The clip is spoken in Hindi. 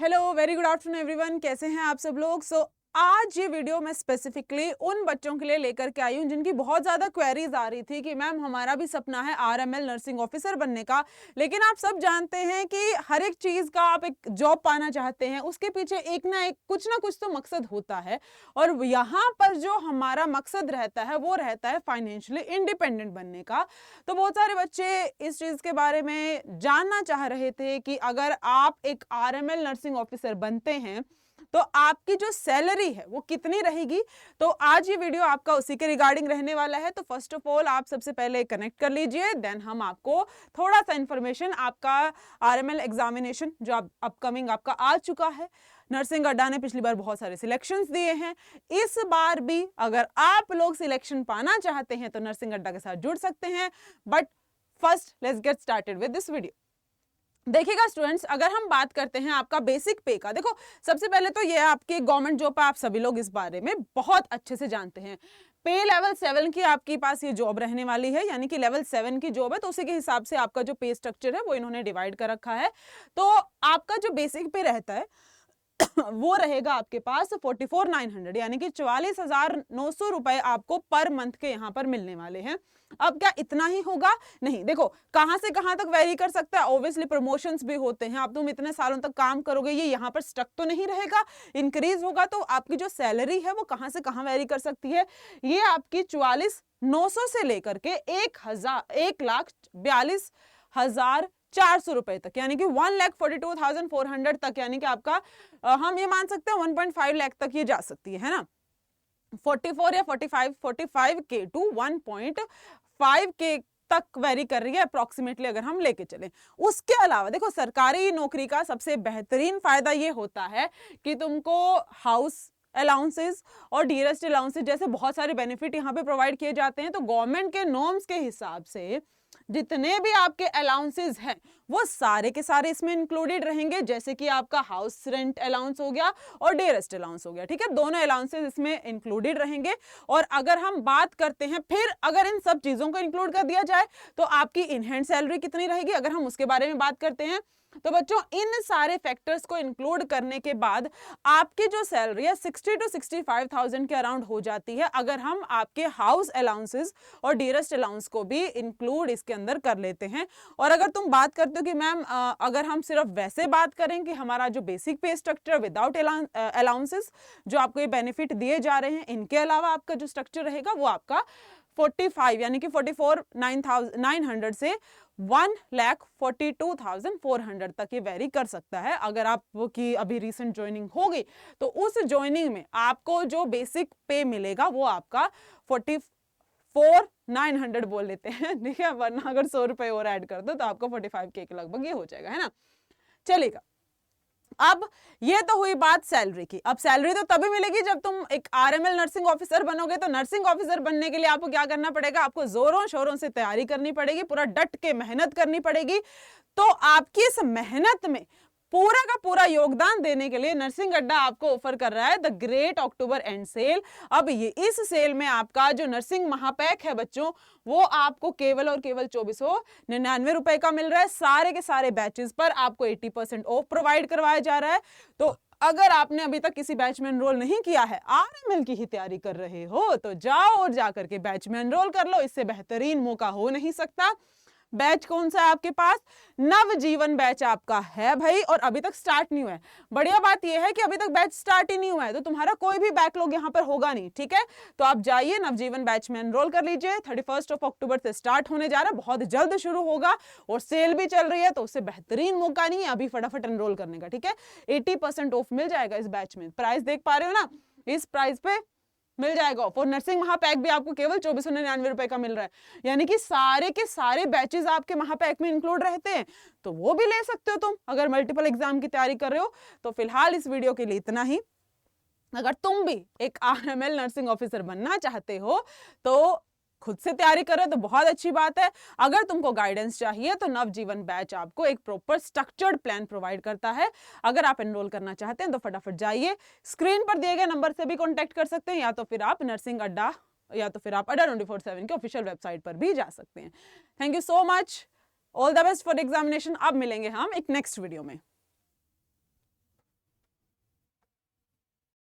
Hello, very good afternoon everyone. कैसे हैं आप सब लोग? आज ये वीडियो मैं स्पेसिफिकली उन बच्चों के लिए लेकर के आई हूँ जिनकी बहुत ज़्यादा क्वेरीज आ रही थी कि मैम हमारा भी सपना है आरएमएल नर्सिंग ऑफिसर बनने का, लेकिन आप सब जानते हैं कि हर एक चीज़ का आप एक जॉब पाना चाहते हैं, उसके पीछे एक ना कुछ तो मकसद होता है। और यहाँ पर जो हमारा मकसद रहता है वो रहता है फाइनेंशियली इंडिपेंडेंट बनने का। तो बहुत सारे बच्चे इस चीज़ के बारे में जानना चाह रहे थे कि अगर आप एक आरएमएल नर्सिंग ऑफिसर बनते हैं तो आपकी जो सैलरी है वो कितनी रहेगी। तो आज ये वीडियो आपका उसी के रिगार्डिंग रहने वाला है। तो फर्स्ट ऑफ ऑल आप सबसे पहले कनेक्ट कर लीजिए, देन हम आपको थोड़ा सा इंफॉर्मेशन आपका आरएमएल एग्जामिनेशन जो अपकमिंग आपका आ चुका है। नर्सिंग अड्डा ने पिछली बार बहुत सारे सिलेक्शंस दिए हैं, इस बार भी अगर आप लोग सिलेक्शन पाना चाहते हैं तो नर्सिंग अड्डा के साथ जुड़ सकते हैं। But first let's get started with this video. देखिएगा स्टूडेंट्स, अगर हम बात करते हैं आपका बेसिक पे का, देखो सबसे पहले तो ये आपकी गवर्नमेंट जॉब है, आप सभी लोग इस बारे में बहुत अच्छे से जानते हैं। पे लेवल 7 की आपके पास ये जॉब रहने वाली है, यानी कि लेवल 7 की जॉब है, तो उसी के हिसाब से आपका जो पे स्ट्रक्चर है वो इन्होंने डिवाइड कर रखा है। तो आपका जो बेसिक पे रहता है वो रहेगा आपके पास 44,900, यानी कि 44,900 रुपए आपको पर मंथ के यहाँ पर मिलने वाले हैं। अब क्या इतना ही होगा? नहीं, देखो कहां से कहां तक वेरी कर सकता है। ऑब्वियसली प्रमोशंस भी होते हैं, अब तुम इतने सालों तक काम करोगे, ये यहाँ पर स्टक तो नहीं रहेगा, इंक्रीज होगा। तो आपकी जो सैलरी है वो कहां से कहां वेरी कर सकती है। ये आपकी 44,900 से लेकर के 1,42,400 रुपए तक, यानी कि 1,42,400 तक, यानी कि आपका हम ये मान सकते हैं 1.5 लाख तक ये जा सकती है ना। 44 या 45 के टू 1.5 के तक वेरी कर रही है अप्रोक्सीमेटली, अगर हम लेके चलें। उसके अलावा देखो सरकारी नौकरी का सबसे बेहतरीन फायदा ये होता है कि तुमको हाउस अलाउंसेस और डियरेस्ट अलाउंसेस जैसे बहुत सारे बेनिफिट यहाँ पे प्रोवाइड किए जाते हैं। तो गवर्नमेंट के नॉर्म्स के हिसाब से जितने भी आपके अलाउंसेस हैं वो सारे के सारे इसमें इंक्लूडेड रहेंगे, जैसे कि आपका हाउस रेंट अलाउंस हो गया और डेरेस्ट अलाउंस हो गया, ठीक है, दोनों अलाउंसेस इसमें इंक्लूडेड रहेंगे। और अगर हम बात करते हैं फिर अगर इन सब चीजों को इंक्लूड कर दिया जाए तो आपकी इन हैंड सैलरी कितनी रहेगी, अगर हम उसके बारे में बात करते हैं तो बच्चों इन सारे फैक्टर्स को इंक्लूड करने के बाद आपकी जो सैलरी है 60 to 65,000 के अराउंड हो जाती है, अगर हम आपके हाउस अलाउंसेस और डियरेस्ट अलाउंस को भी इंक्लूड इसके अंदर कर लेते हैं। और अगर तुम बात करते हो कि मैम अगर हम सिर्फ वैसे बात करें कि हमारा जो बेसिक पे स्ट्रक्चर विदाउट अलाउंसेस जो आपको ये बेनिफिट दिए जा रहे हैं, इनके अलावा आपका जो स्ट्रक्चर रहेगा वो आपका 45 यानी कि 44,900 से 1,42,400 तक ये वेरी कर सकता है। अगर आप वो की अभी रिसेंट ज्वाइनिंग होगी तो उस ज्वाइनिंग में आपको जो बेसिक पे मिलेगा वो आपका 44,900 बोल लेते हैं, ठीक है, वरना अगर 100 रुपए और ऐड कर दो तो आपको 45K के लगभग ये हो जाएगा, है ना। चलेगा, अब ये तो हुई बात सैलरी की। अब सैलरी तो तभी मिलेगी जब तुम एक आरएमएल नर्सिंग ऑफिसर बनोगे। तो नर्सिंग ऑफिसर बनने के लिए आपको क्या करना पड़ेगा, आपको जोरों शोरों से तैयारी करनी पड़ेगी, पूरा डट के मेहनत करनी पड़ेगी। तो आपकी इस मेहनत में पूरा का पूरा योगदान देने के लिए नर्सिंग अड्डा आपको ऑफर कर रहा है the great October end sale. अब ये इस सेल में आपका जो नर्सिंग महापैक है बच्चों वो आपको केवल और केवल 2,499 रुपए का मिल रहा है। सारे के सारे बैचेस पर आपको 80% ऑफ प्रोवाइड करवाया जा रहा है। तो अगर आपने अभी तक किसी बैच में एनरोल नहीं किया है, आरएमएल की ही तैयारी कर रहे हो, तो जाओ और जाकर के बैच में एनरोल कर लो, इससे बेहतरीन मौका हो नहीं सकता। बैच कौन सा है आपके पास? नवजीवन बैच आपका है भाई, और अभी तक स्टार्ट नहीं हुआ है। बढ़िया बात यह है कि अभी तक बैच स्टार्ट ही नहीं हुआ है, तो तुम्हारा कोई भी बैकलॉग यहाँ पर होगा नहीं, ठीक है। तो आप जाइए नवजीवन बैच में एनरोल कर लीजिए। 31 अक्टूबर से स्टार्ट होने जा रहा है, बहुत जल्द शुरू होगा और सेल भी चल रही है, तो उससे बेहतरीन मौका नहीं है अभी फटाफट एनरोल करने का, ठीक है। 80% ऑफ मिल जाएगा इस बैच में। प्राइस देख पा रहे हो ना, इस प्राइस पे मिल जाएगा। और नर्सिंग महापैक भी आपको केवल 2,499 रुपए का मिल रहा है, यानी कि सारे के सारे बैचेस आपके महापैक में इंक्लूड रहते हैं। तो वो भी ले सकते हो तुम अगर मल्टीपल एग्जाम की तैयारी कर रहे हो। तो फिलहाल इस वीडियो के लिए इतना ही। अगर तुम भी एक आरएमएल नर्सिंग ऑफिसर बनना चाहते हो तो खुद से तैयारी कर रहे हो तो बहुत अच्छी बात है। अगर तुमको गाइडेंस चाहिए तो नवजीवन बैच आपको एक प्रॉपर स्ट्रक्चर्ड प्लान प्रोवाइड करता है। अगर आप एनरोल करना चाहते हैं तो फटाफट जाइए, स्क्रीन पर दिए गए नंबर से भी कॉन्टेक्ट कर सकते हैं, या तो फिर आप नर्सिंग अड्डा या तो फिर आप अड्डा 24/7 के ऑफिशियल वेबसाइट पर भी जा सकते हैं। Thank you so much, all the best for examination. अब मिलेंगे हम एक नेक्स्ट वीडियो में।